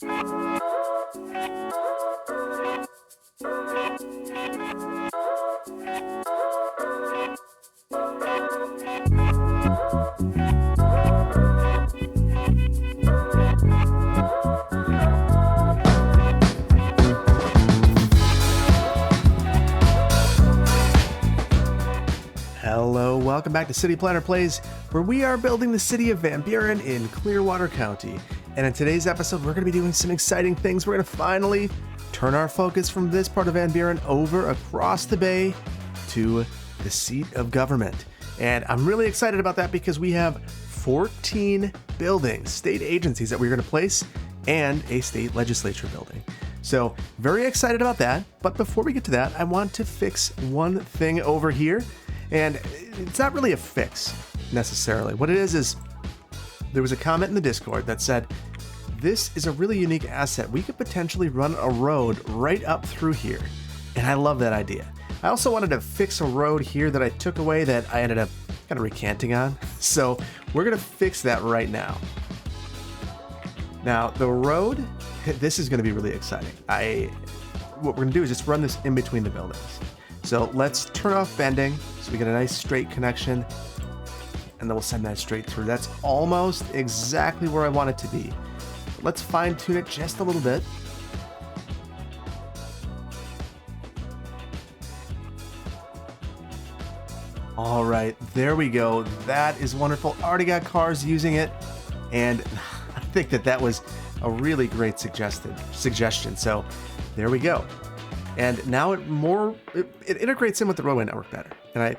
Hello, welcome back to City Planner Plays, where we are building the city of Van Buren in Clearwater County. And in today's episode, we're going to be doing some exciting things. We're going to finally turn our focus from this part of Van Buren over across the bay to the seat of government. And I'm really excited about that because we have 14 buildings, state agencies that we're going to place, and a state legislature building. So very excited about that. But before we get to that, I want to fix one thing over here. And it's not really a fix necessarily. What it is there was a comment in the Discord that said, this is a really unique asset. We could potentially run a road right up through here. And I love that idea. I also wanted to fix a road here that I took away that I ended up kind of recanting on. So we're going to fix that right now. Now the road, this is going to be really exciting. What we're going to do is just run this in between the buildings. So let's turn off bending so we get a nice straight connection, and then we'll send that straight through. That's almost exactly where I want it to be. Let's fine tune it just a little bit. All right, there we go. That is wonderful. Already got cars using it, and I think that was a really great suggestion. So there we go. And now it integrates in with the roadway network better. And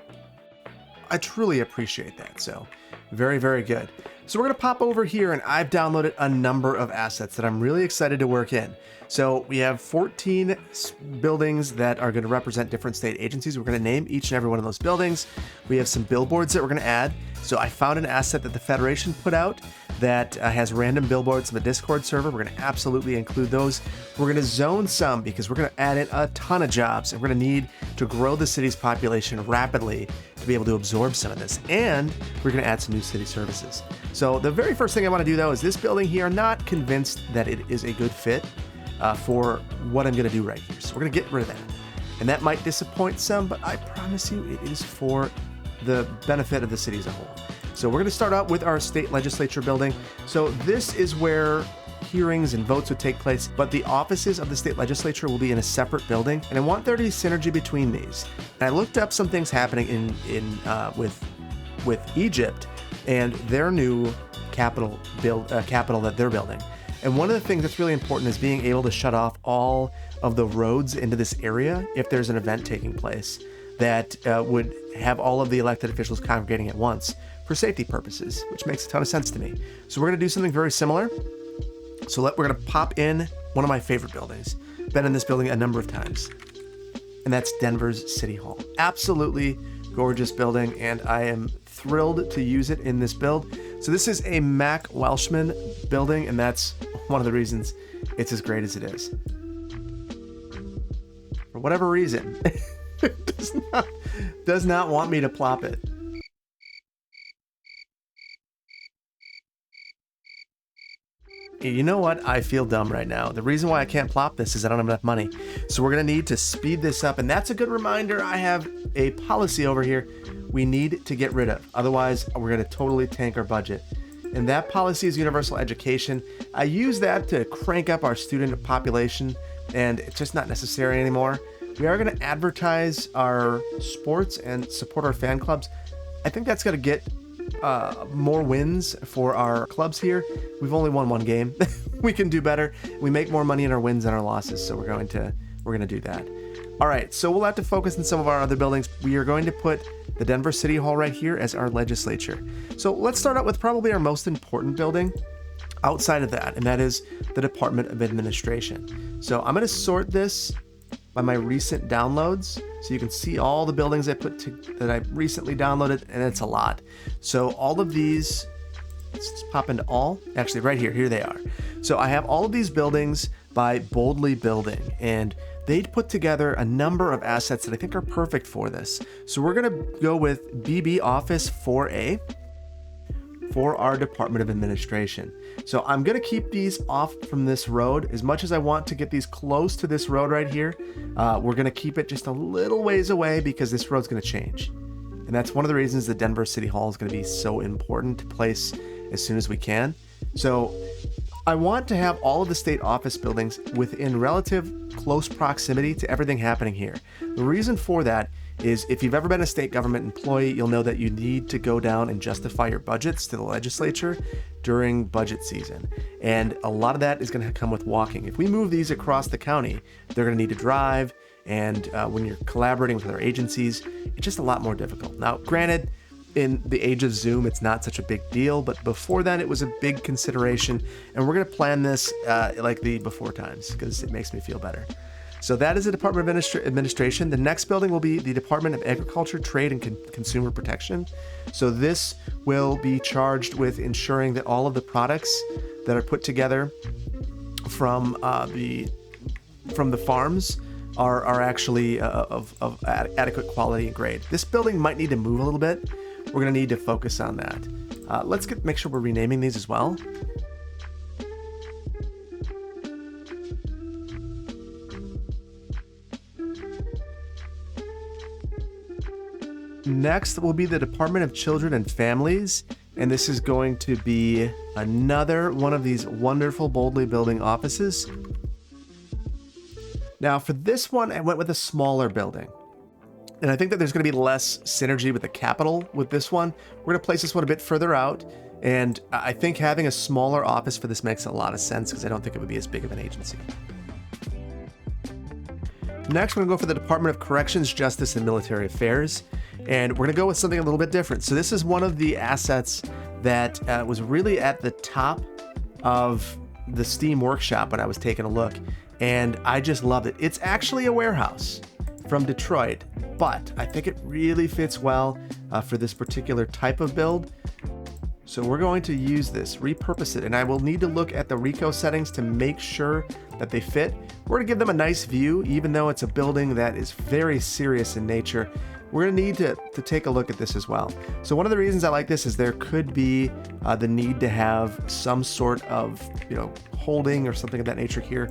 I truly appreciate that. So very, very good. So we're going to pop over here, and I've downloaded a number of assets that I'm really excited to work in. So we have 14 buildings that are going to represent different state agencies. We're going to name each and every one of those buildings. We have some billboards that we're going to add. So I found an asset that the Federation put out that has random billboards on the Discord server. We're going to absolutely include those. We're going to zone some because we're going to add in a ton of jobs, and we're going to need to grow the city's population rapidly to be able to absorb some of this. And we're going to add some new city services. So the very first thing I want to do, though, is this building here. I'm not convinced that it is a good fit for what I'm going to do right here. So we're going to get rid of that. And that might disappoint some, but I promise you it is for the benefit of the city as a whole. So we're going to start out with our state legislature building. So this is where hearings and votes would take place, but the offices of the state legislature will be in a separate building, and I want there to be synergy between these. And I looked up some things happening with Egypt and their new capital that they're building. And one of the things that's really important is being able to shut off all of the roads into this area if there's an event taking place that would have all of the elected officials congregating at once for safety purposes, which makes a ton of sense to me. So we're going to do something very similar. So we're going to pop in one of my favorite buildings. Been in this building a number of times, and that's Denver's City Hall. Absolutely gorgeous building, and I am thrilled to use it in this build. So this is a Mac Welshman building, and that's one of the reasons it's as great as it is. For whatever reason, it does not want me to plop it. You know what? I feel dumb right now. The reason why I can't plop this is I don't have enough money. So we're going to need to speed this up. And that's a good reminder. I have a policy over here we need to get rid of. Otherwise, we're going to totally tank our budget. And that policy is universal education. I use that to crank up our student population, and it's just not necessary anymore. We are going to advertise our sports and support our fan clubs. I think that's going to get more wins for our clubs here. We've only won one game. We can do better. We make more money in our wins than our losses, so we're going to do that. All right, so we'll have to focus on some of our other buildings. We are going to put the Denver City Hall right here as our legislature. So let's start out with probably our most important building outside of that, and that is the Department of Administration. So I'm going to sort this by my recent downloads, so you can see all the buildings that I recently downloaded, and it's a lot. So all of these, let's just pop into all. Actually, right here they are. So I have all of these buildings by Boldly Building, and they put together a number of assets that I think are perfect for this. So we're going to go with BB Office 4A for our Department of Administration. So I'm going to keep these off from this road. As much as I want to get these close to this road right here, we're going to keep it just a little ways away because this road's going to change. And that's one of the reasons the Denver City Hall is going to be so important to place as soon as we can. So I want to have all of the state office buildings within relative close proximity to everything happening here. The reason for that is if you've ever been a state government employee, you'll know that you need to go down and justify your budgets to the legislature during budget season. And a lot of that is going to come with walking. If we move these across the county, they're going to need to drive. And when you're collaborating with other agencies, it's just a lot more difficult. Now, granted, in the age of Zoom, it's not such a big deal, but before then it was a big consideration. And we're going to plan this like the before times because it makes me feel better. So that is the Department of Administration. The next building will be the Department of Agriculture, Trade, and Consumer Protection. So this will be charged with ensuring that all of the products that are put together from the farms are actually of adequate quality and grade. This building might need to move a little bit. We're going to need to focus on that. Let's make sure we're renaming these as well. Next will be the Department of Children and Families, and this is going to be another one of these wonderful boldly building offices. Now for this one, I went with a smaller building. And I think that there's going to be less synergy with the Capitol with this one. We're going to place this one a bit further out. And I think having a smaller office for this makes a lot of sense because I don't think it would be as big of an agency. Next, we're going to go for the Department of Corrections, Justice, and Military Affairs. And we're going to go with something a little bit different. So this is one of the assets that was really at the top of the Steam workshop when I was taking a look. And I just loved it. It's actually a warehouse from Detroit, but I think it really fits well for this particular type of build. So we're going to use this, repurpose it, and I will need to look at the RECO settings to make sure that they fit. We're going to give them a nice view, even though it's a building that is very serious in nature. We're going to need to take a look at this as well. So one of the reasons I like this is there could be the need to have some sort of, holding or something of that nature here.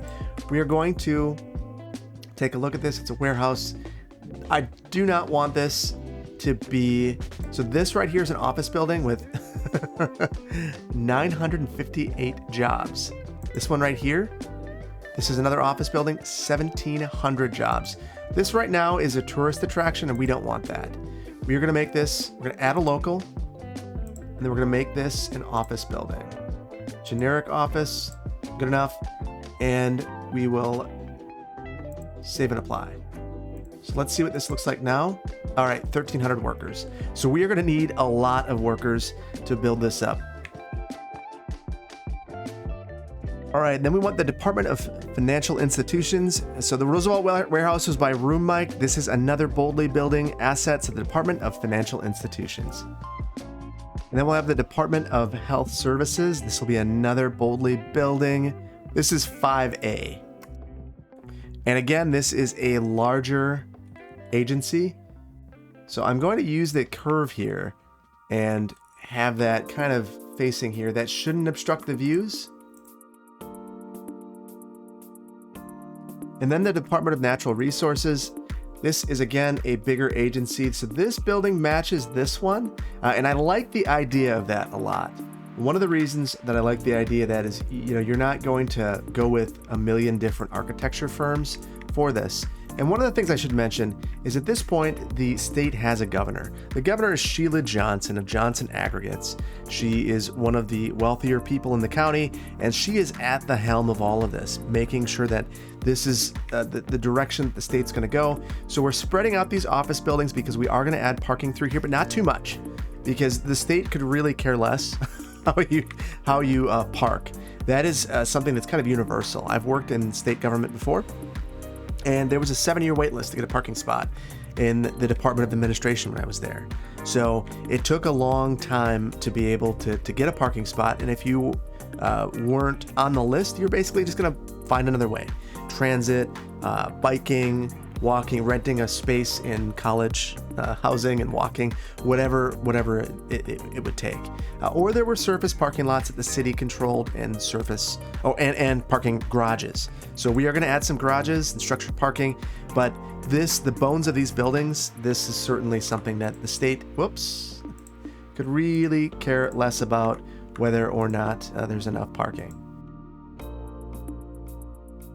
We are going to take a look at this. It's a warehouse. I do not want this to be, so this right here is an office building with 958 jobs. This one right here, this is another office building, 1,700 jobs. This right now is a tourist attraction and we don't want that. We are going to make this, we're going to add a local, and then we're going to make this an office building. Generic office, good enough, and we will save and apply. So let's see what this looks like now. All right, 1,300 workers. So we are going to need a lot of workers to build this up. All right, then we want the Department of Financial Institutions. So the Roosevelt Warehouse was by Room Mike. This is another boldly building assets of the Department of Financial Institutions. And then we'll have the Department of Health Services. This will be another boldly building. This is 5A. And again, this is a larger agency. So I'm going to use the curve here and have that kind of facing here. That shouldn't obstruct the views. And then the Department of Natural Resources. This is, again, a bigger agency. So this building matches this one. And I like the idea of that a lot. One of the reasons that I like the idea of that is, you're not going to go with a million different architecture firms for this. And one of the things I should mention is at this point, the state has a governor. The governor is Sheila Johnson of Johnson Aggregates. She is one of the wealthier people in the county, and she is at the helm of all of this, making sure that this is the direction that the state's going to go. So we're spreading out these office buildings because we are going to add parking through here, but not too much, because the state could really care less how you park. That is something that's kind of universal. I've worked in state government before, and there was a 7-year wait list to get a parking spot in the Department of Administration when I was there. So it took a long time to be able to get a parking spot. And if you weren't on the list, you're basically just going to find another way. Transit, biking, walking, renting a space in college housing and walking, whatever it would take. Or there were surface parking lots that the city controlled and parking garages. So we are going to add some garages and structured parking, but the bones of these buildings, this is certainly something that the state, could really care less about whether or not there's enough parking.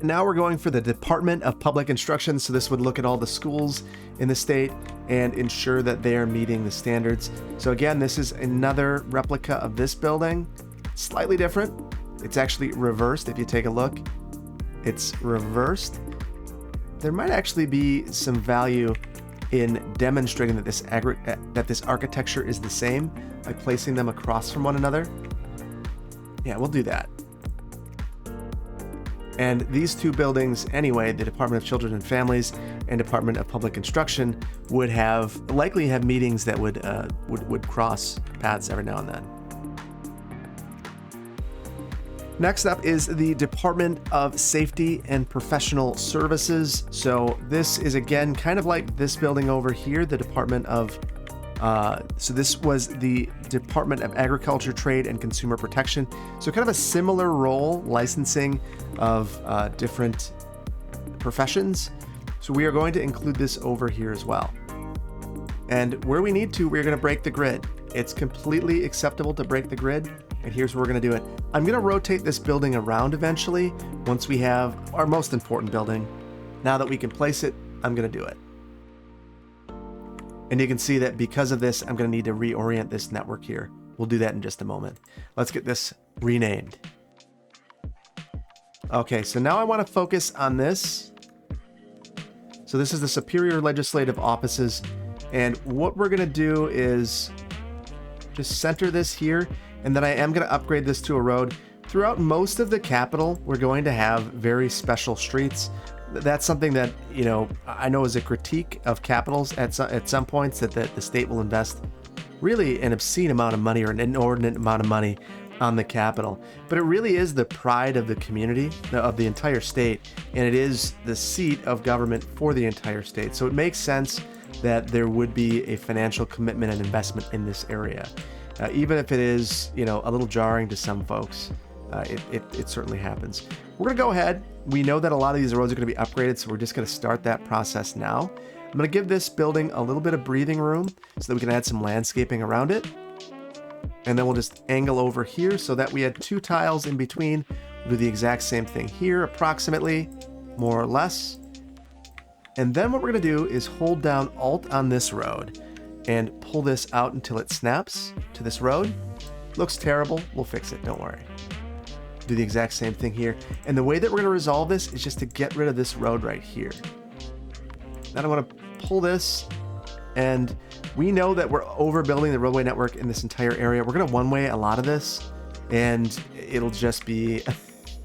Now we're going for the Department of Public Instruction. So this would look at all the schools in the state and ensure that they are meeting the standards. So again, this is another replica of this building, slightly different. It's actually reversed. If you take a look, it's reversed. There might actually be some value in demonstrating that this architecture is the same by placing them across from one another. Yeah, we'll do that. And these two buildings, anyway, the Department of Children and Families and Department of Public Instruction, would likely have meetings that would cross paths every now and then. Next up is the Department of Safety and Professional Services. So this is again kind of like this building over here, the Department of so this was the Department of Agriculture, Trade, and Consumer Protection. So kind of a similar role, licensing of different professions. So we are going to include this over here as well. And where we need to, we're going to break the grid. It's completely acceptable to break the grid. And here's where we're going to do it. I'm going to rotate this building around eventually once we have our most important building. Now that we can place it, I'm going to do it. And you can see that because of this, I'm going to need to reorient this network here. We'll do that in just a moment. Let's get this renamed. Okay, so now I want to focus on this. So this is the Superior Legislative Offices. And what we're going to do is just center this here. And then I am going to upgrade this to a road. Throughout most of the capital, we're going to have very special streets. That's something that, I know is a critique of capitals at some points, that the state will invest really an obscene amount of money or an inordinate amount of money on the capital. But it really is the pride of the community, of the entire state, and it is the seat of government for the entire state. So it makes sense that there would be a financial commitment and investment in this area. Even if it is, a little jarring to some folks, it certainly happens. We're going to go ahead. We know that a lot of these roads are going to be upgraded, so we're just going to start that process now. I'm going to give this building a little bit of breathing room so that we can add some landscaping around it. And then we'll just angle over here so that we had two tiles in between. We'll do the exact same thing here, approximately, more or less. And then what we're going to do is hold down Alt on this road and pull this out until it snaps to this road. Looks terrible. We'll fix it. Don't worry. Do the exact same thing here. And the way that we're going to resolve this is just to get rid of this road right here. Then I want to pull this, and we know that we're overbuilding the roadway network in this entire area. We're going to one-way a lot of this, and it'll just be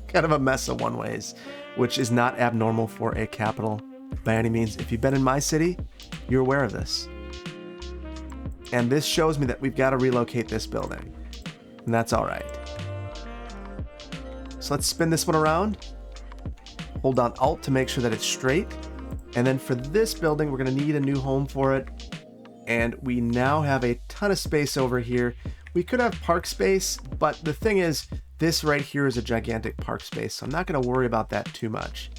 kind of a mess of one-ways, which is not abnormal for a capital by any means. If you've been in my city, you're aware of this. And this shows me that we've got to relocate this building, and that's all right. So let's spin this one around. Hold down Alt to make sure that it's straight. And then for this building, we're going to need a new home for it. And we now have a ton of space over here. We could have park space, but the thing is, this right here is a gigantic park space, so I'm not going to worry about that too much.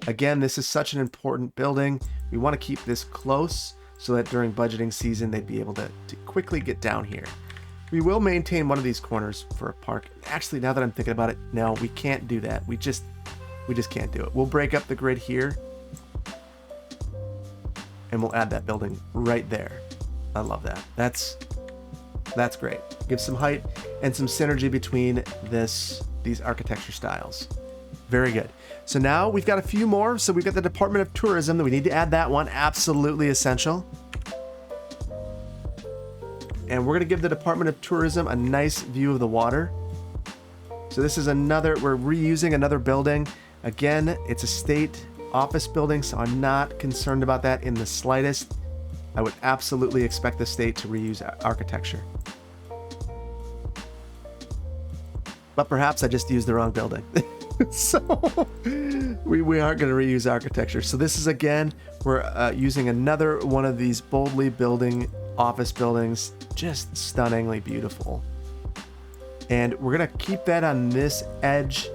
Again, this is such an important building. We want to keep this close so that during budgeting season, they'd be able to quickly get down here. We will maintain one of these corners for a park. Actually, now that I'm thinking about it, no, we can't do that. We just can't do it. We'll break up the grid here, and we'll add that building right there. I love that. That's great. Give some height and some synergy between these architecture styles. Very good. So now we've got a few more. So we've got the Department of Tourism. We need to add that one. Absolutely essential. And we're going to give the Department of Tourism a nice view of the water. So this is we're reusing another building. Again, it's a state office building, so I'm not concerned about that in the slightest. I would absolutely expect the state to reuse architecture. But perhaps I just used the wrong building. So we aren't going to reuse architecture. So this is, again, we're using another one of these boldly building office buildings, just stunningly beautiful. And we're going to keep that on this edge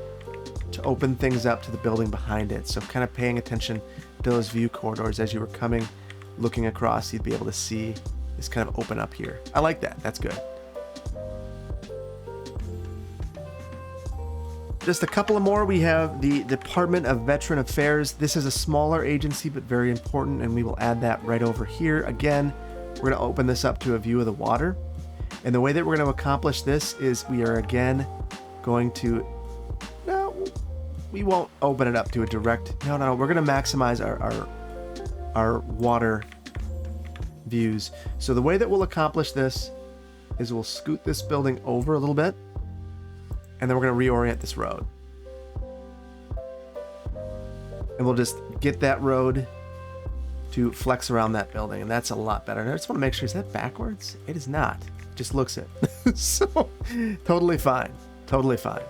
to open things up to the building behind it. So kind of paying attention to those view corridors as you were coming, looking across, you'd be able to see this kind of open up here. I like that. That's good. Just a couple of more. We have the Department of Veteran Affairs. This is a smaller agency, but very important, and we will add that right over here. Again, we're going to open this up to a view of the water. And the way that we're going to accomplish this is we are, again, going to... No, we won't open it up to a direct... No, we're going to maximize our water views. So the way that we'll accomplish this is we'll scoot this building over a little bit, and then we're going to reorient this road. And we'll just get that road to flex around that building, and that's a lot better. And I just want to make sure, is that backwards? It is not. It just looks it. So, totally fine. Totally fine.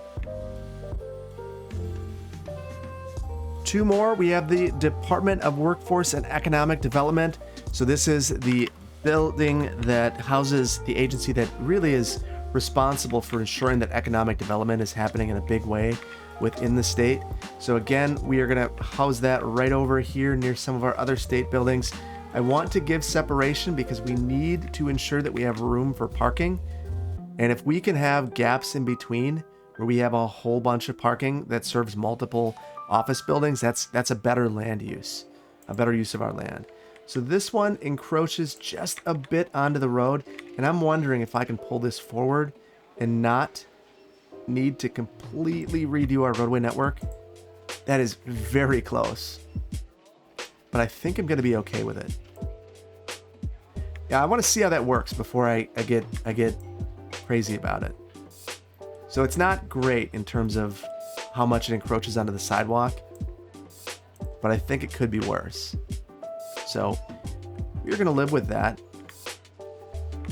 Two more. We have the Department of Workforce and Economic Development. So this is the building that houses the agency that really is responsible for ensuring that economic development is happening in a big way within the state. So again, we are going to house that right over here near some of our other state buildings. I want to give separation because we need to ensure that we have room for parking. And if we can have gaps in between where we have a whole bunch of parking that serves multiple office buildings, that's a better land use, a better use of our land. So this one encroaches just a bit onto the road, and I'm wondering if I can pull this forward and not need to completely redo our roadway network. That is very close, but I think I'm going to be okay with it. Yeah, I want to see how that works before I get crazy about it. So it's not great in terms of how much it encroaches onto the sidewalk, but I think it could be worse. So we're going to live with that.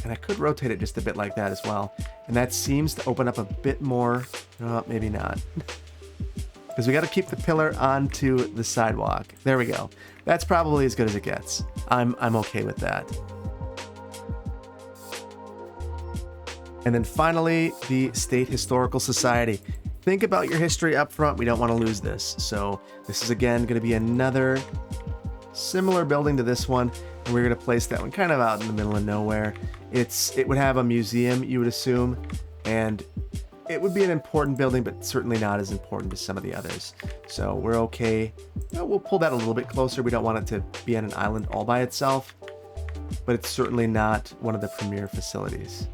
And I could rotate it just a bit like that as well. And that seems to open up a bit more. Maybe not. Because we got to keep the pillar onto the sidewalk. There we go. That's probably as good as it gets. I'm okay with that. And then finally, the State Historical Society. Think about your history up front. We don't want to lose this. So this is, again, going to be another similar building to this one, and we're going to place that one kind of out in the middle of nowhere. It would have a museum, you would assume, and it would be an important building, but certainly not as important as some of the others. So we're okay. We'll pull that a little bit closer. We don't want it to be on an island all by itself, but it's certainly not one of the premier facilities.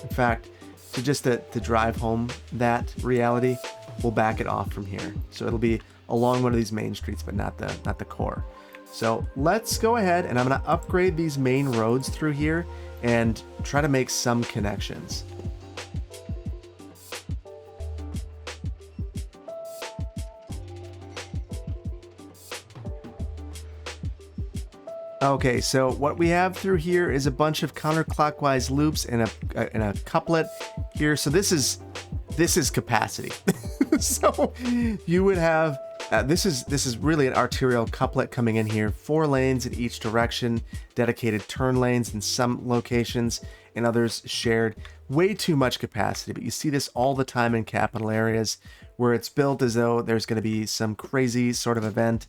In fact, to drive home that reality, we'll back it off from here. So it'll be along one of these main streets, but not the core. So let's go ahead, and I'm going to upgrade these main roads through here and try to make some connections. Okay, so what we have through here is a bunch of counterclockwise loops and a couplet here. So this is capacity. So you would have this is really an arterial couplet coming in here, 4 lanes in each direction, dedicated turn lanes in some locations, and others shared. Way too much capacity, but you see this all the time in capital areas where it's built as though there's going to be some crazy sort of event,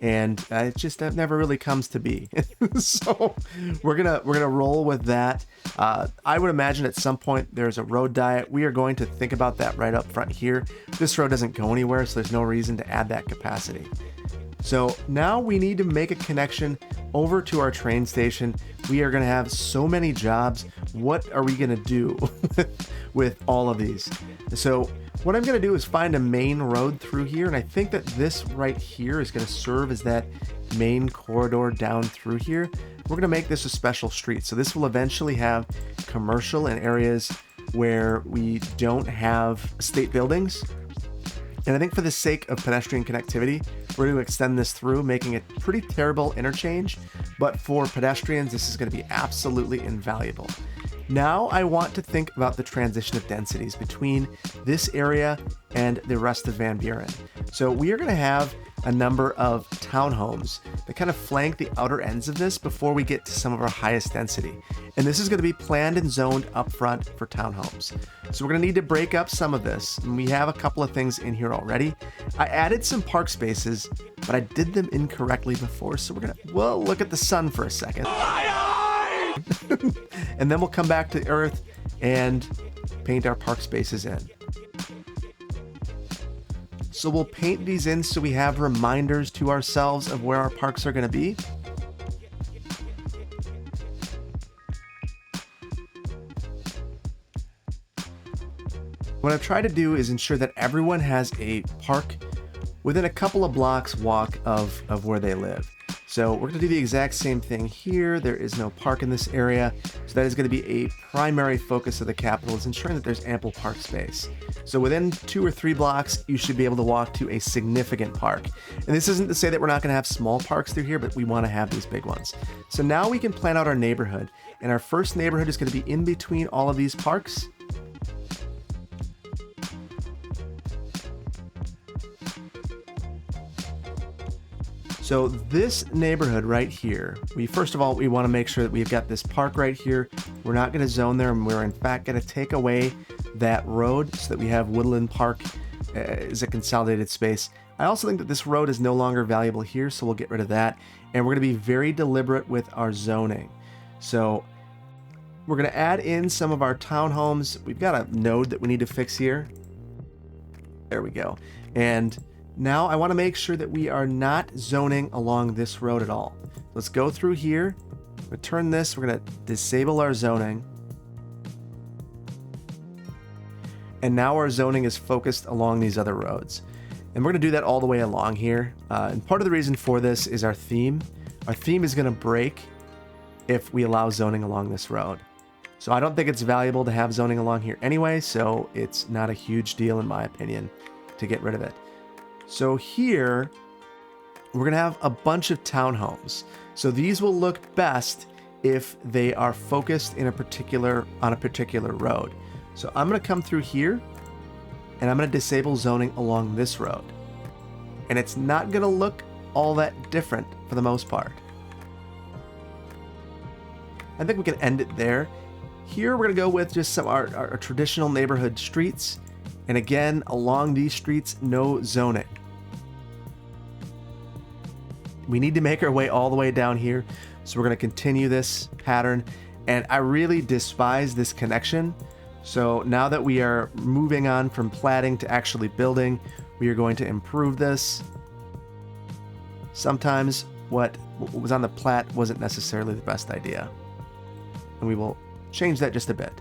and it just never really comes to be. So we're gonna roll with that. I would imagine at some point there's a road diet. We are going to think about that right up front here. This road doesn't go anywhere, so there's no reason to add that capacity. So now we need to make a connection over to our train station. We are going to have so many jobs. What are we going to do with all of these? So what I'm going to do is find a main road through here, and I think that this right here is going to serve as that main corridor down through here. We're going to make this a special street. So this will eventually have commercial in areas where we don't have state buildings. And I think for the sake of pedestrian connectivity, we're going to extend this through, making it pretty terrible interchange. But for pedestrians, this is going to be absolutely invaluable. Now I want to think about the transition of densities between this area and the rest of Van Buren. So we are going to have a number of townhomes that kind of flank the outer ends of this before we get to some of our highest density. And this is going to be planned and zoned up front for townhomes. So we're going to need to break up some of this. And we have a couple of things in here already. I added some park spaces, but I did them incorrectly before. So we're going to, well, look at the sun for a second. And then we'll come back to Earth and paint our park spaces in. So we'll paint these in so we have reminders to ourselves of where our parks are going to be. What I've tried to do is ensure that everyone has a park within a couple of blocks walk of where they live. So we're going to do the exact same thing here. There is no park in this area. So that is going to be a primary focus of the capital, is ensuring that there's ample park space. So within 2 or 3 blocks, you should be able to walk to a significant park. And this isn't to say that we're not going to have small parks through here, but we want to have these big ones. So now we can plan out our neighborhood. And our first neighborhood is going to be in between all of these parks. So this neighborhood right here, first of all, we want to make sure that we've got this park right here. We're not going to zone there, and we're in fact going to take away that road so that we have Woodland Park as a consolidated space. I also think that this road is no longer valuable here, so we'll get rid of that. And we're going to be very deliberate with our zoning. So we're going to add in some of our townhomes. We've got a node that we need to fix here. There we go. And now I want to make sure that we are not zoning along this road at all. Let's go through here. We're going to turn this. We're going to disable our zoning. And now our zoning is focused along these other roads. And we're going to do that all the way along here. And part of the reason for this is our theme. Our theme is going to break if we allow zoning along this road. So I don't think it's valuable to have zoning along here anyway, so it's not a huge deal in my opinion to get rid of it. So here, we're going to have a bunch of townhomes. So these will look best if they are focused on a particular road. So I'm going to come through here, and I'm going to disable zoning along this road. And it's not going to look all that different for the most part. I think we can end it there. Here we're going to go with just some our traditional neighborhood streets. And again, along these streets, no zoning. We need to make our way all the way down here. So we're going to continue this pattern. And I really despise this connection. So now that we are moving on from platting to actually building, we are going to improve this. Sometimes what was on the plat wasn't necessarily the best idea. And we will change that just a bit.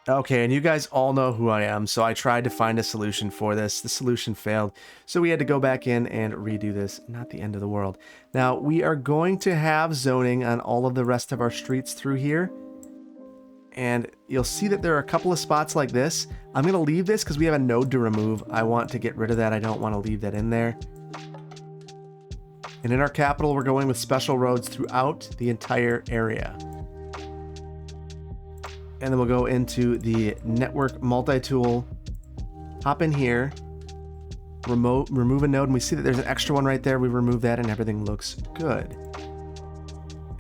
Okay, and you guys all know who I am, so I tried to find a solution for this. The solution failed, so we had to go back in and redo this. Not the end of the world. Now, we are going to have zoning on all of the rest of our streets through here. And you'll see that there are a couple of spots like this. I'm going to leave this because we have a node to remove. I want to get rid of that. I don't want to leave that in there. And in our capital, we're going with special roads throughout the entire area. And then we'll go into the network multi-tool, hop in here, remove a node, and we see that there's an extra one right there. We remove that and everything looks good.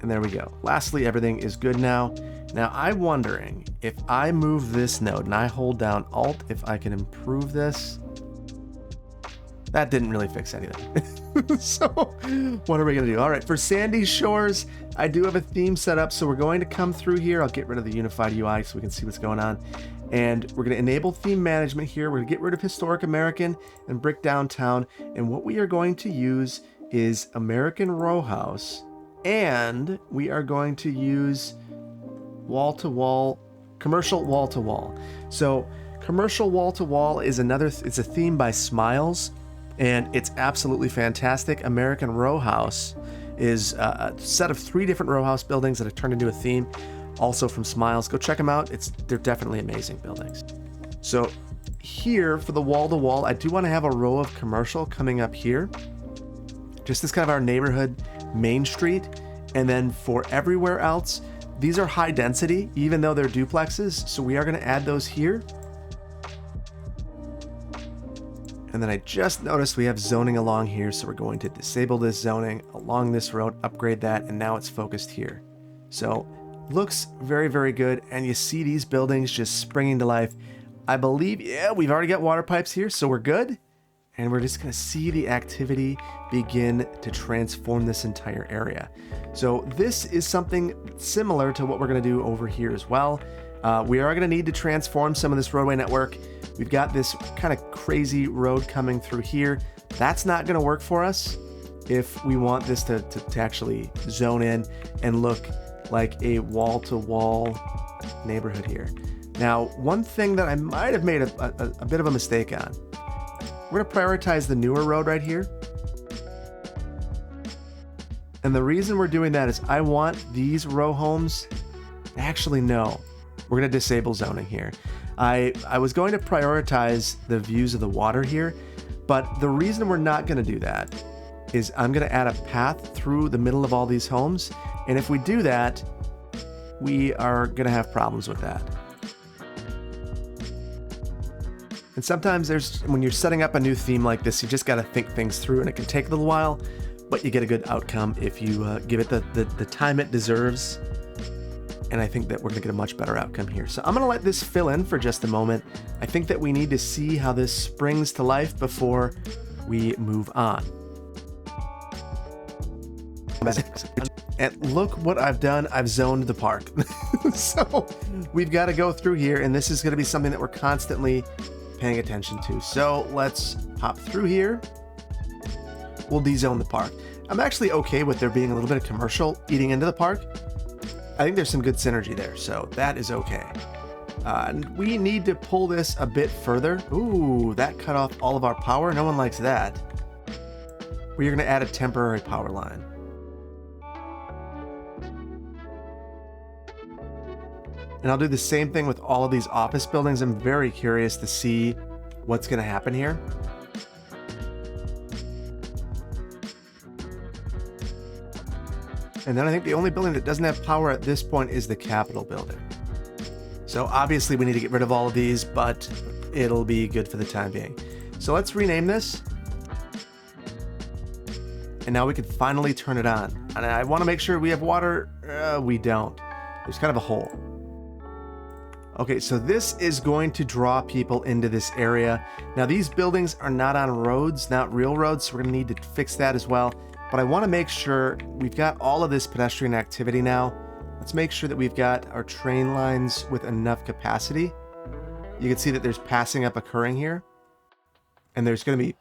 And there we go. Lastly, everything is good now. Now I'm wondering if I move this node and I hold down Alt, if I can improve this. That didn't really fix anything. So what are we gonna do? All right, for Sandy Shores, I do have a theme set up. So we're going to come through here. I'll get rid of the unified UI so we can see what's going on. And we're gonna enable theme management here. We're gonna get rid of Historic American and Brick Downtown. And what we are going to use is American Row House. And we are going to use wall-to-wall, commercial wall-to-wall. So commercial wall-to-wall is it's a theme by Smiles. And it's absolutely fantastic. American Row House is a set of 3 different row house buildings that have turned into a theme, also from Smiles. Go check them out. They're definitely amazing buildings. So here for the wall to wall, I do want to have a row of commercial coming up here. Just as kind of our neighborhood main street. And then for everywhere else, these are high density, even though they're duplexes. So we are going to add those here. And then I just noticed we have zoning along here. So we're going to disable this zoning along this road, upgrade that, and now it's focused here. So looks very, very good. And you see these buildings just springing to life. I believe, yeah, we've already got water pipes here, so we're good. And we're just going to see the activity begin to transform this entire area. So this is something similar to what we're going to do over here as well. We are going to need to transform some of this roadway network. We've got this kind of crazy road coming through here. That's not going to work for us if we want this to actually zone in and look like a wall-to-wall neighborhood here. Now, one thing that I might have made a bit of a mistake on. We're going to prioritize the newer road right here. And the reason we're doing that is I want these row homes. Actually, no. We're going to disable zoning here. I was going to prioritize the views of the water here, but the reason we're not going to do that is I'm going to add a path through the middle of all these homes. And if we do that, we are going to have problems with that. And sometimes when you're setting up a new theme like this, you just got to think things through, and it can take a little while, but you get a good outcome if you give it the time it deserves. And I think that we're going to get a much better outcome here. So I'm going to let this fill in for just a moment. I think that we need to see how this springs to life before we move on. And look what I've done. I've zoned the park. So we've got to go through here, and this is going to be something that we're constantly paying attention to. So let's hop through here. We'll dezone the park. I'm actually okay with there being a little bit of commercial eating into the park. I think there's some good synergy there, so that is okay. And we need to pull this a bit further. Ooh, that cut off all of our power. No one likes that. We're going to add a temporary power line. And I'll do the same thing with all of these office buildings. I'm very curious to see what's going to happen here. And then I think the only building that doesn't have power at this point is the Capitol building. So obviously we need to get rid of all of these, but it'll be good for the time being. So let's rename this. And now we can finally turn it on. And I want to make sure we have water. We don't. There's kind of a hole. Okay, so this is going to draw people into this area. Now these buildings are not on roads, not real roads, so we're going to need to fix that as well. But I want to make sure we've got all of this pedestrian activity now. Let's make sure that we've got our train lines with enough capacity. You can see that there's passing up occurring here. And there's going to be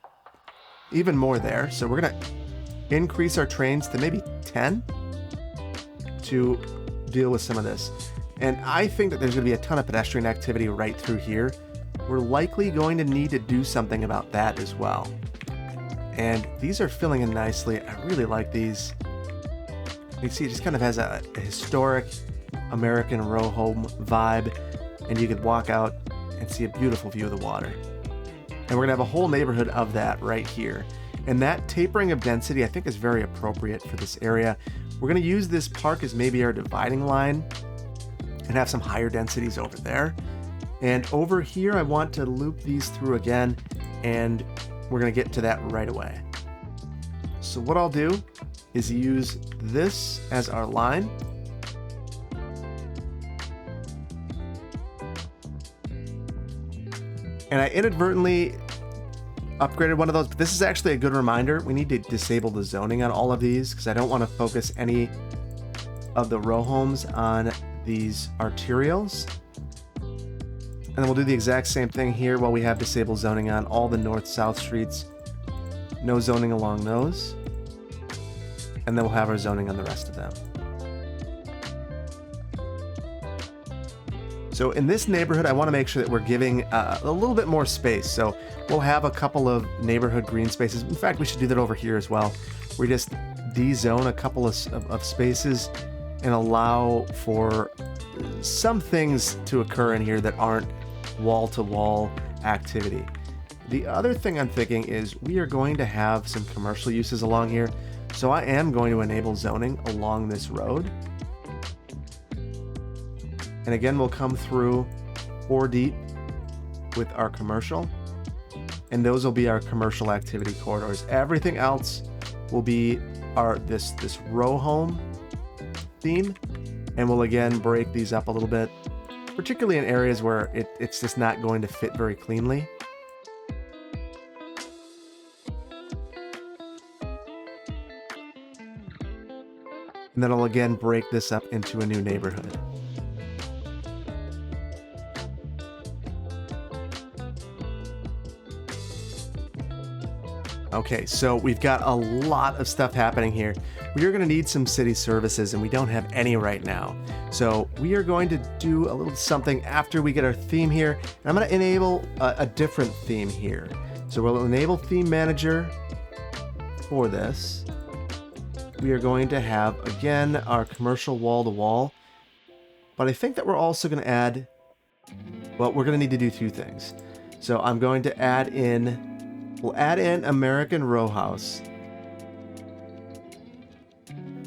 even more there. So we're going to increase our trains to maybe 10 to deal with some of this. And I think that there's going to be a ton of pedestrian activity right through here. We're likely going to need to do something about that as well. And these are filling in nicely. I really like these. You can see it just kind of has a historic American row home vibe. And you could walk out and see a beautiful view of the water. And we're going to have a whole neighborhood of that right here. And that tapering of density, I think, is very appropriate for this area. We're going to use this park as maybe our dividing line and have some higher densities over there. And over here, I want to loop these through again, and we're going to get to that right away. So what I'll do is use this as our line. And I inadvertently upgraded one of those, but this is actually a good reminder. We need to disable the zoning on all of these because I don't want to focus any of the row homes on these arterials. And then we'll do the exact same thing here while we have disabled zoning on all the north-south streets. No zoning along those. And then we'll have our zoning on the rest of them. So in this neighborhood, I want to make sure that we're giving a little bit more space. So we'll have a couple of neighborhood green spaces. In fact, we should do that over here as well. We just de-zone a couple of spaces and allow for some things to occur in here that aren't wall-to-wall activity. The other thing I'm thinking is we are going to have some commercial uses along here. So I am going to enable zoning along this road. And again, we'll come through 4 deep with our commercial. And those will be our commercial activity corridors. Everything else will be this row home theme. And we'll again break these up a little bit, particularly in areas where it's just not going to fit very cleanly. And then I'll again break this up into a new neighborhood. Okay, so we've got a lot of stuff happening here. We are going to need some city services, and we don't have any right now. So we are going to do a little something after we get our theme here. And I'm going to enable a different theme here. So we'll enable theme manager for this. We are going to have, again, our commercial wall-to-wall. But I think that we're also going to add, well, we're going to need to do 2 things. So I'm going to add in, we'll add in American Row House.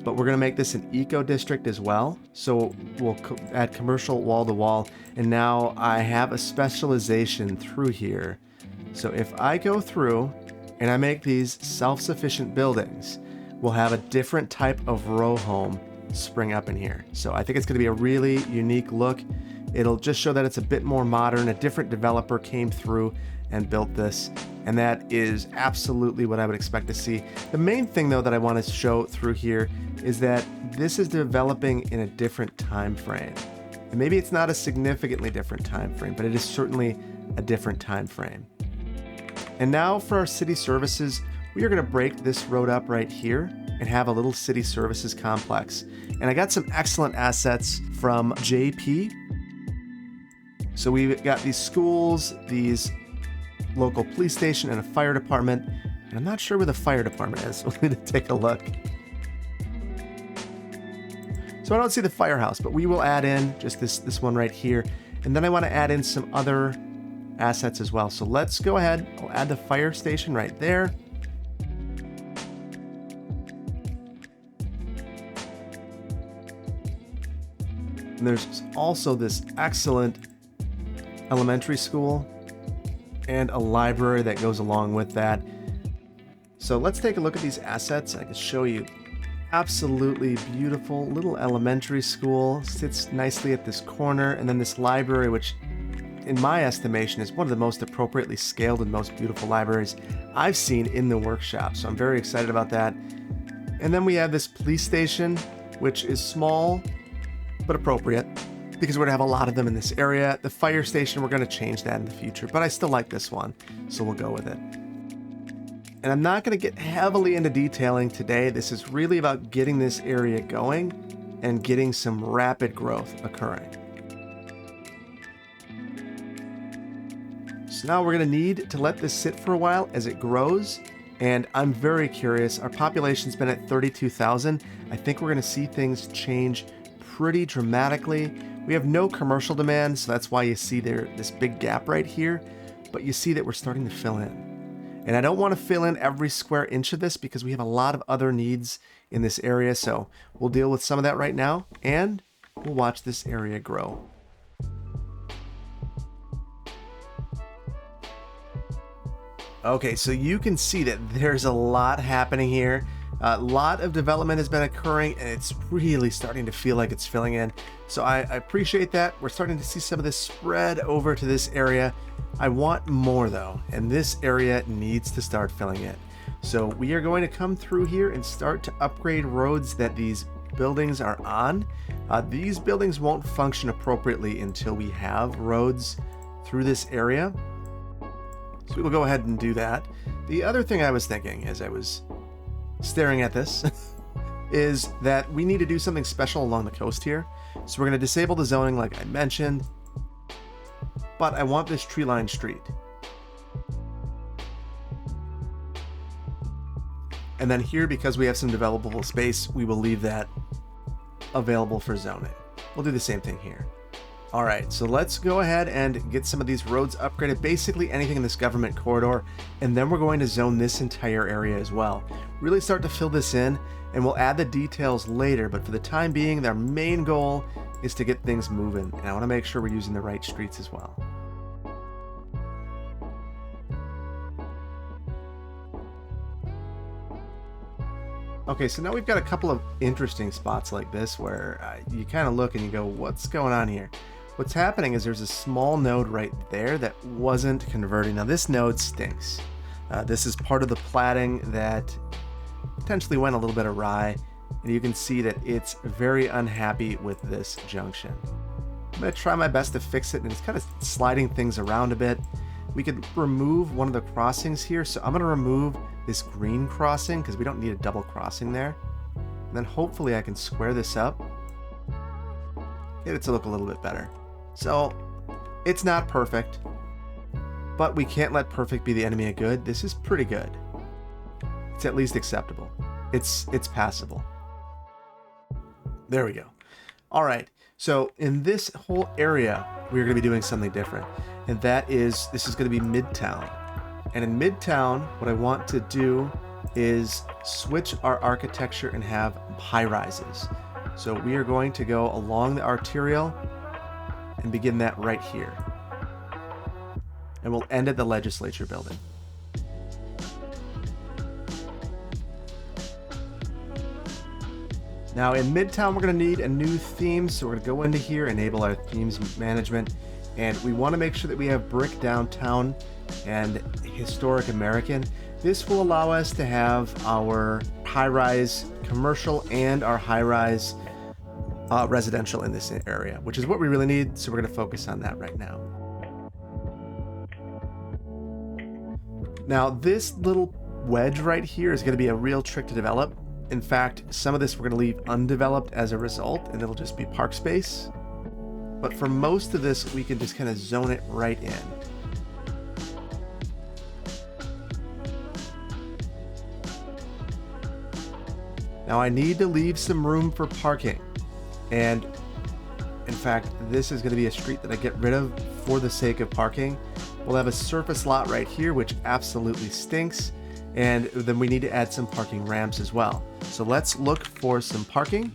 But we're going to make this an eco district as well. So we'll add commercial wall-to-wall. And now I have a specialization through here. So if I go through and I make these self-sufficient buildings, we'll have a different type of row home spring up in here. So I think it's going to be a really unique look. It'll just show that it's a bit more modern. A different developer came through and built this, and that is absolutely what I would expect to see. The main thing though that I want to show through here is that this is developing in a different time frame. And maybe it's not a significantly different time frame, but it is certainly a different time frame. And now for our city services, we are going to break this road up right here and have a little city services complex. And I got some excellent assets from JP. So we've got these schools, these local police station, and a fire department. And I'm not sure where the fire department is. So we need to take a look. So I don't see the firehouse, but we will add in just this one right here. And then I want to add in some other assets as well. So let's go ahead. I'll add the fire station right there. And there's also this excellent elementary school and a library that goes along with that. So let's take a look at these assets. I can show you absolutely beautiful little elementary school. Sits nicely at this corner. And then this library, which in my estimation is one of the most appropriately scaled and most beautiful libraries I've seen in the workshop. So I'm very excited about that. And then we have this police station, which is small but appropriate because we're gonna have a lot of them in this area. The fire station, we're gonna change that in the future, but I still like this one, so we'll go with it. And I'm not gonna get heavily into detailing today. This is really about getting this area going and getting some rapid growth occurring. So now we're gonna need to let this sit for a while as it grows. And I'm very curious. Our population's been at 32,000. I think we're gonna see things change pretty dramatically. We have no commercial demand, so that's why you see there this big gap right here, but you see that we're starting to fill in. And I don't want to fill in every square inch of this because we have a lot of other needs in this area, so we'll deal with some of that right now, and we'll watch this area grow. Okay, so you can see that there's a lot happening here. A lot of development has been occurring, and it's really starting to feel like it's filling in. So I appreciate that. We're starting to see some of this spread over to this area. I want more though, and this area needs to start filling in. So we are going to come through here and start to upgrade roads that these buildings are on. These buildings won't function appropriately until we have roads through this area. So we will go ahead and do that. The other thing I was thinking as I was staring at this is that we need to do something special along the coast here. So we're going to disable the zoning like I mentioned, but I want this tree-lined street. And then here, because we have some developable space, we will leave that available for zoning. We'll do the same thing here. All right, so let's go ahead and get some of these roads upgraded, basically anything in this government corridor, and then we're going to zone this entire area as well. Really start to fill this in, and we'll add the details later, but for the time being, our main goal is to get things moving, and I want to make sure we're using the right streets as well. Okay, so now we've got a couple of interesting spots like this where you kind of look and you go, what's going on here? What's happening is there's a small node right there that wasn't converting. Now this node stinks. This is part of the platting that potentially went a little bit awry, and you can see that it's very unhappy with this junction. I'm going to try my best to fix it, and it's kind of sliding things around a bit. We could remove one of the crossings here, so I'm going to remove this green crossing because we don't need a double crossing there. And then hopefully I can square this up, get it to look a little bit better. So it's not perfect, but we can't let perfect be the enemy of good. This is pretty good. It's at least acceptable. It's passable. There we go. All right. So in this whole area, we're going to be doing something different. And that is, this is going to be Midtown. And in Midtown, what I want to do is switch our architecture and have high rises. So we are going to go along the arterial and begin that right here. And we'll end at the legislature building. Now in Midtown, we're going to need a new theme. So we're going to go into here, enable our themes management. And we want to make sure that we have brick downtown and historic American. This will allow us to have our high-rise commercial and our high-rise residential in this area, which is what we really need. So we're going to focus on that right now. Now this little wedge right here is going to be a real trick to develop. In fact, some of this we're going to leave undeveloped as a result, and it'll just be park space. But for most of this, we can just kind of zone it right in. Now I need to leave some room for parking. And in fact, this is going to be a street that I get rid of for the sake of parking. We'll have a surface lot right here, which absolutely stinks. And then we need to add some parking ramps as well. So let's look for some parking.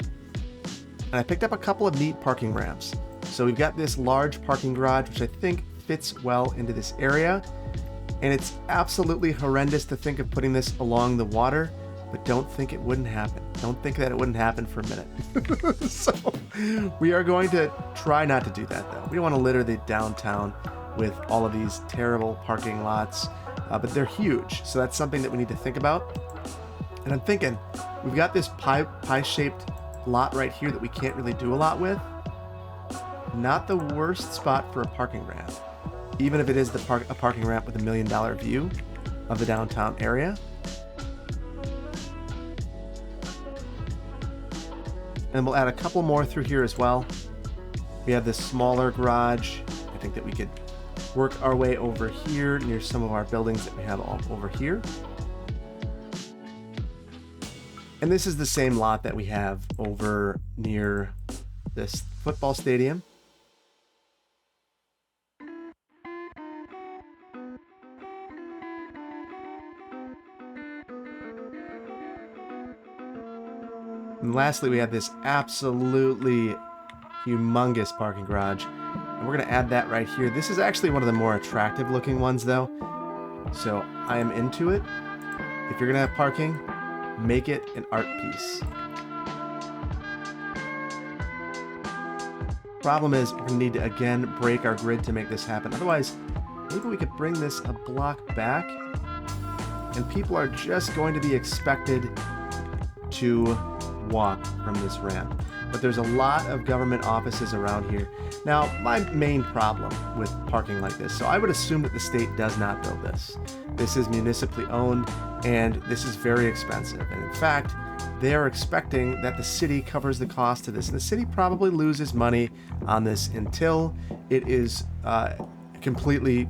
And I picked up a couple of neat parking ramps. So we've got this large parking garage, which I think fits well into this area. And it's absolutely horrendous to think of putting this along the water, but don't think it wouldn't happen. Don't think that it wouldn't happen for a minute. So we are going to try not to do that though. We don't want to litter the downtown with all of these terrible parking lots, but they're huge. So that's something that we need to think about. And I'm thinking, we've got this pie-shaped lot right here that we can't really do a lot with. Not the worst spot for a parking ramp, even if it is a parking ramp with $1 million view of the downtown area. And we'll add a couple more through here as well. We have this smaller garage. I think that we could work our way over here near some of our buildings that we have all over here. And this is the same lot that we have over near this football stadium. And lastly, we have this absolutely humongous parking garage. And we're going to add that right here. This is actually one of the more attractive looking ones though. So I am into it. If you're going to have parking, make it an art piece. Problem is, we're going to need to again break our grid to make this happen. Otherwise, maybe we could bring this a block back and people are just going to be expected to walk from this ramp. But there's a lot of government offices around here. Now, my main problem with parking like this, so I would assume that the state does not build this. This is municipally owned and this is very expensive. And in fact, they are expecting that the city covers the cost of this. And the city probably loses money on this until it is completely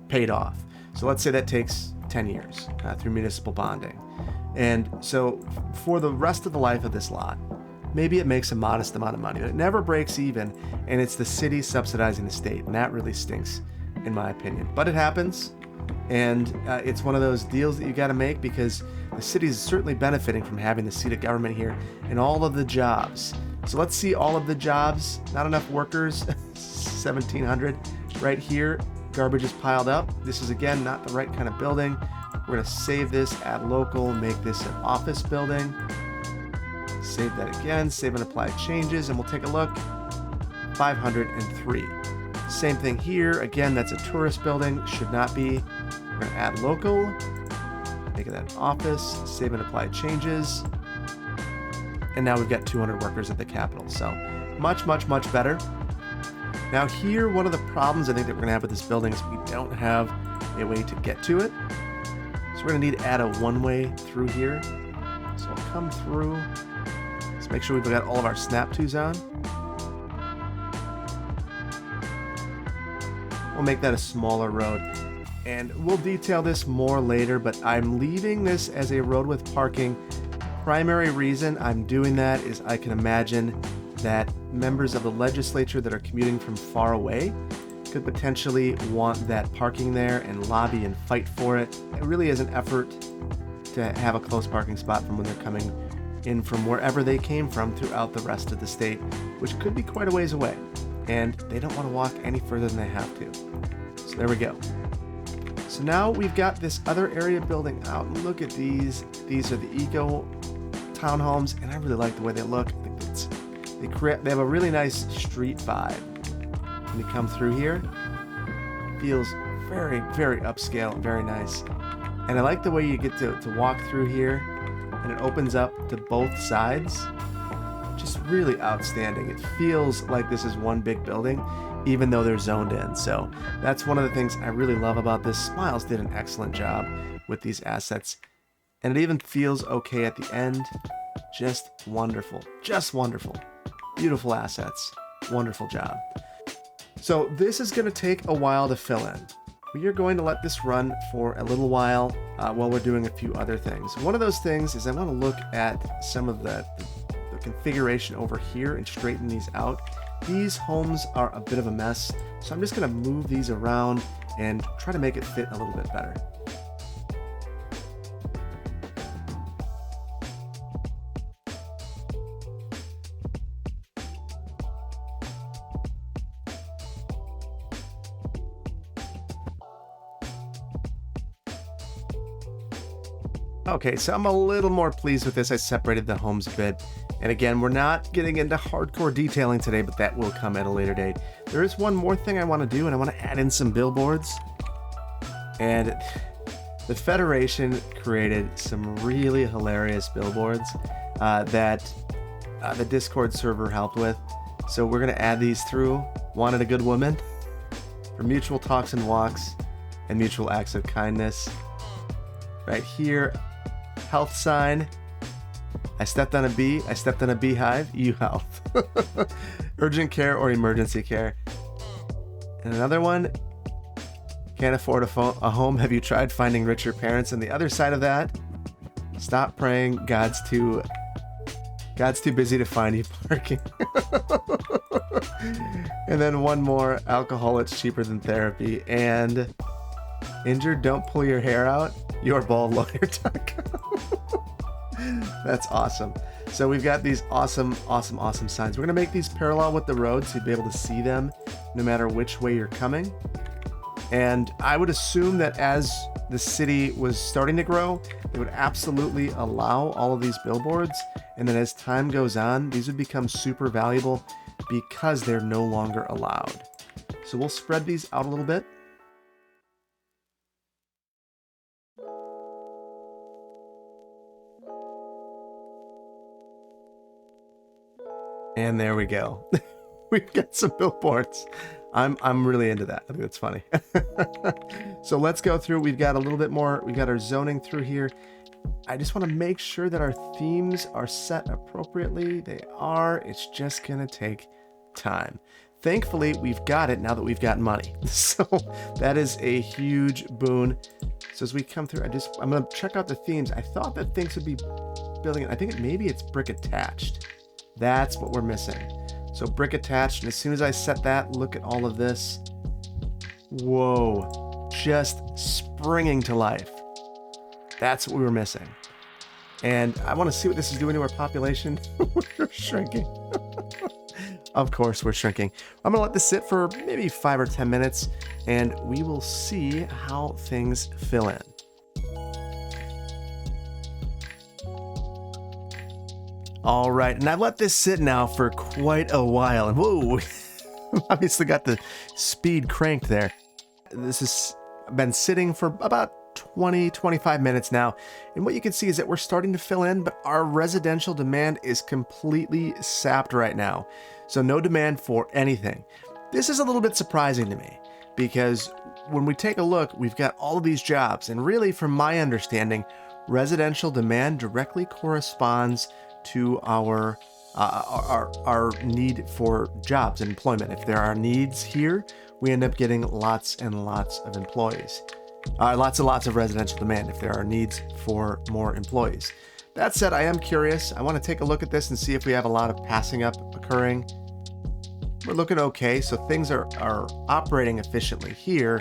paid off. So let's say that takes 10 years through municipal bonding. And so for the rest of the life of this lot, maybe it makes a modest amount of money. But it never breaks even, and it's the city subsidizing the state, and that really stinks, in my opinion. But it happens, and it's one of those deals that you got to make, because the city is certainly benefiting from having the seat of government here and all of the jobs. So let's see all of the jobs. Not enough workers, 1,700 right here. Garbage is piled up. This is, again, not the right kind of building. We're going to save this, add local, make this an office building. Save that again, save and apply changes, and we'll take a look. 503. Same thing here. Again, that's a tourist building. Should not be. We're going to add local, make it an office, save and apply changes. And now we've got 200 workers at the Capitol. So much, much, much better. Now here, one of the problems I think that we're going to have with this building is we don't have a way to get to it. So we're going to need to add a one-way through here. So I'll come through. Let's make sure we've got all of our snap twos on. We'll make that a smaller road. And we'll detail this more later, but I'm leaving this as a road with parking. Primary reason I'm doing that is I can imagine that members of the legislature that are commuting from far away could potentially want that parking there and lobby and fight for it. It really is an effort to have a close parking spot from when they're coming in from wherever they came from throughout the rest of the state, which could be quite a ways away. And they don't want to walk any further than they have to. So there we go. So now we've got this other area building out. And look at these. These are the eco townhomes, and I really like the way they look. I think they have a really nice street vibe. When you come through here, it feels very, very upscale and very nice. And I like the way you get to walk through here, and it opens up to both sides. Just really outstanding. It feels like this is one big building, even though they're zoned in. So that's one of the things I really love about this. Smiles did an excellent job with these assets, and it even feels okay at the end. Just wonderful. Just wonderful. Beautiful assets. Wonderful job. So this is going to take a while to fill in. We are going to let this run for a little while we're doing a few other things. One of those things is I want to look at some of the configuration over here and straighten these out. These homes are a bit of a mess, so I'm just going to move these around and try to make it fit a little bit better. Okay, so I'm a little more pleased with this. I separated the homes a bit. And again, we're not getting into hardcore detailing today, but that will come at a later date. There is one more thing I want to do, and I want to add in some billboards. And the Federation created some really hilarious billboards that the Discord server helped with. So we're going to add these through. Wanted a good woman for mutual talks and walks and mutual acts of kindness. Right here, health sign. I stepped on a bee. I stepped on a beehive. You health. Urgent care or emergency care. And another one. Can't afford a home. Have you tried finding richer parents? And the other side of that. Stop praying. God's too busy to find you parking. And then one more. Alcohol, it's cheaper than therapy. And injured, don't pull your hair out. YourBaldLawyer.com. That's awesome. So we've got these awesome signs. We're going to make these parallel with the road so you'd be able to see them no matter which way you're coming. And I would assume that as the city was starting to grow, they would absolutely allow all of these billboards. And then as time goes on, these would become super valuable because they're no longer allowed. So we'll spread these out a little bit. And there we go. We've got some billboards. I'm really into that. I think that's funny. So let's go through. We've got a little bit more. We've got our zoning through here. I just want to make sure that our themes are set appropriately. They are. It's just going to take time. Thankfully, we've got it now that we've got money. So that is a huge boon. So as we come through, I'm going to check out the themes. I thought that things would be building it. I think maybe it's brick attached. That's what we're missing. So brick attached, and as soon as I set that, look at all of this. Whoa, just springing to life. That's what we were missing. And I want to see what this is doing to our population. We're shrinking. Of course, we're shrinking. I'm going to let this sit for maybe 5 or 10 minutes, and we will see how things fill in. All right, and I've let this sit now for quite a while, and whoa, obviously got the speed cranked there. This has been sitting for about 20-25 minutes now, and what you can see is that we're starting to fill in, but our residential demand is completely sapped right now. So no demand for anything. This is a little bit surprising to me, because when we take a look, we've got all of these jobs, and really, from my understanding, residential demand directly corresponds to our need for jobs and employment. If there are needs here, we end up getting lots and lots of employees. Lots and lots of residential demand if there are needs for more employees. That said, I am curious. I want to take a look at this and see if we have a lot of passing up occurring. We're looking okay, so things are operating efficiently here.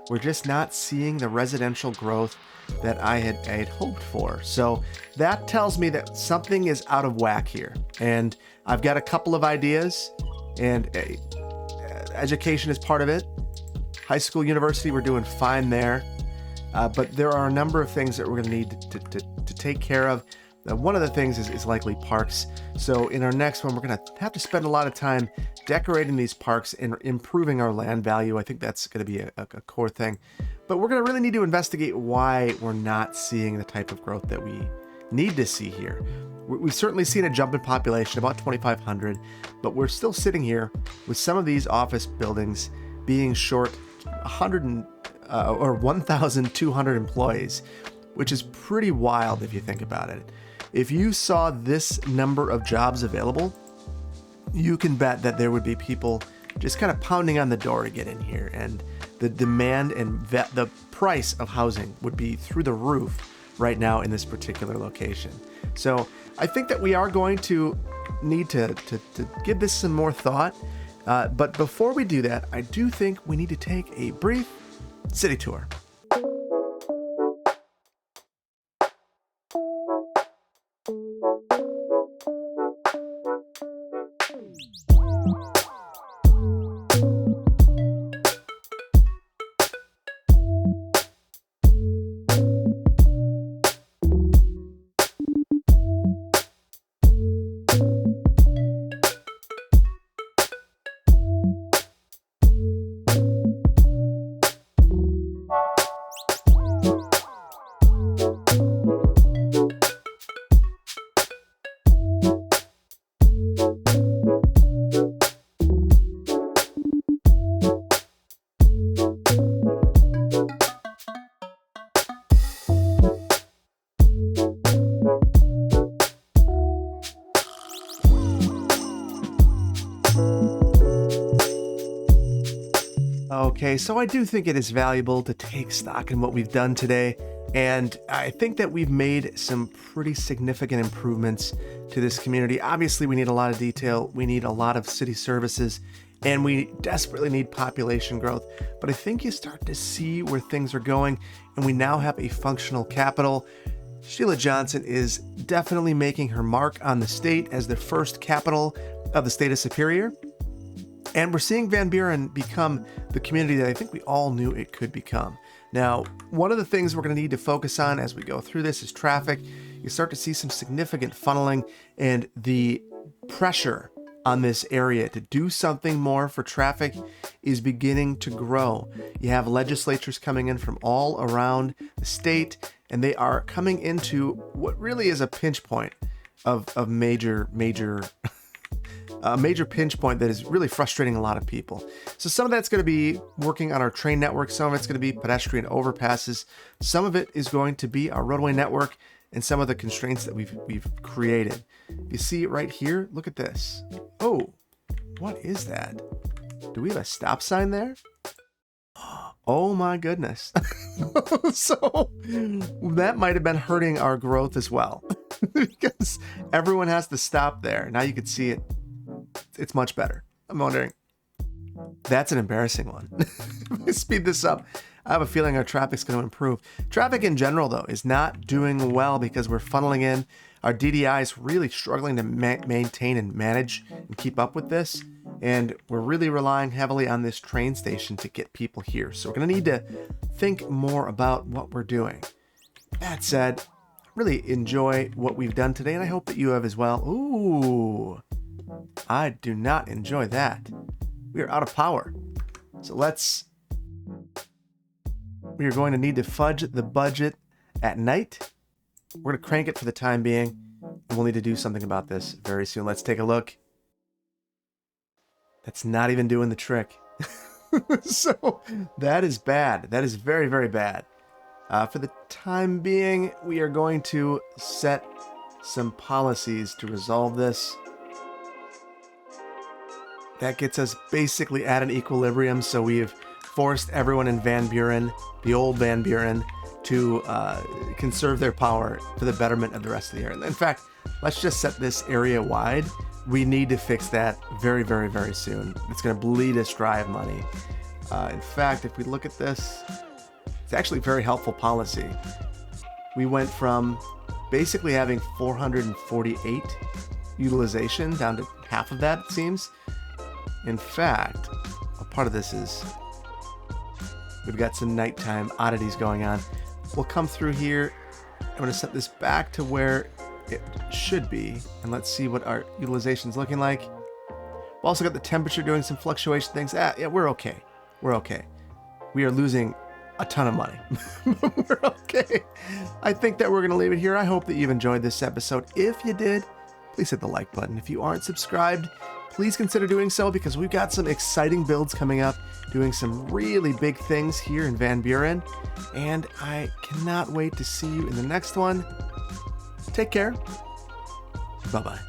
We're just not seeing the residential growth that I had hoped for. So that tells me that something is out of whack here. And I've got a couple of ideas, and education is part of it. High school, university, we're doing fine there. But there are a number of things that we're going to need to take care of. One of the things is likely parks. So in our next one, we're going to have to spend a lot of time decorating these parks and improving our land value. I think that's going to be a core thing. But we're going to really need to investigate why we're not seeing the type of growth that we need to see here. We've certainly seen a jump in population, about 2,500, but we're still sitting here with some of these office buildings being short 1,200 employees, which is pretty wild if you think about it. If you saw this number of jobs available, you can bet that there would be people just kind of pounding on the door to get in here, and the demand and the price of housing would be through the roof right now in this particular location. So I think that we are going to need to give this some more thought. But before we do that, I do think we need to take a brief city tour. Okay, so I do think it is valuable to take stock in what we've done today, and I think that we've made some pretty significant improvements to this community. Obviously, we need a lot of detail, we need a lot of city services, and we desperately need population growth. But I think you start to see where things are going, and we now have a functional capital. Sheila Johnson is definitely making her mark on the state as the first capital of the state of Superior. And we're seeing Van Buren become the community that I think we all knew it could become. Now, one of the things we're going to need to focus on as we go through this is traffic. You start to see some significant funneling, and the pressure on this area to do something more for traffic is beginning to grow. You have legislatures coming in from all around the state, and they are coming into what really is a pinch point of major pinch point that is really frustrating a lot of people. So some of that's going to be working on our train network. Some of it's going to be pedestrian overpasses. Some of it is going to be our roadway network and some of the constraints that we've created. You see it right here. Look at this. Oh, what is that? Do we have a stop sign there? Oh my goodness. So that might have been hurting our growth as well. because everyone has to stop there. Now you can see it. It's much better. I'm wondering. That's an embarrassing one. If I speed this up, I have a feeling our traffic's going to improve. Traffic in general, though, is not doing well because we're funneling in. Our DDI is really struggling to maintain and manage and keep up with this. And we're really relying heavily on this train station to get people here. So we're going to need to think more about what we're doing. That said, I really enjoy what we've done today, and I hope that you have as well. Ooh, I do not enjoy that. We are out of power. So we are going to need to fudge the budget at night. We're going to crank it for the time being, and we'll need to do something about this very soon. Let's take a look. That's not even doing the trick. So that is bad. That is very, very bad. For the time being, we are going to set some policies to resolve this. That gets us basically at an equilibrium, so we've forced everyone in Van Buren, the old Van Buren, to conserve their power for the betterment of the rest of the area. In fact, let's just set this area wide. We need to fix that very, very, very soon. It's going to bleed us dry of money. In fact, if we look at this, it's actually a very helpful policy. We went from basically having 448 utilization down to half of that, it seems. In fact, a part of this is we've got some nighttime oddities going on. We'll come through here. I'm going to set this back to where it should be, and let's see what our utilization is looking like. We've also got the temperature doing some fluctuation things. Yeah, we're okay. We're okay. We are losing a ton of money. We're okay. I think that we're going to leave it here. I hope that you've enjoyed this episode. If you did, please hit the like button. If you aren't subscribed, please consider doing so, because we've got some exciting builds coming up, doing some really big things here in Van Buren, and I cannot wait to see you in the next one. Take care. Bye-bye.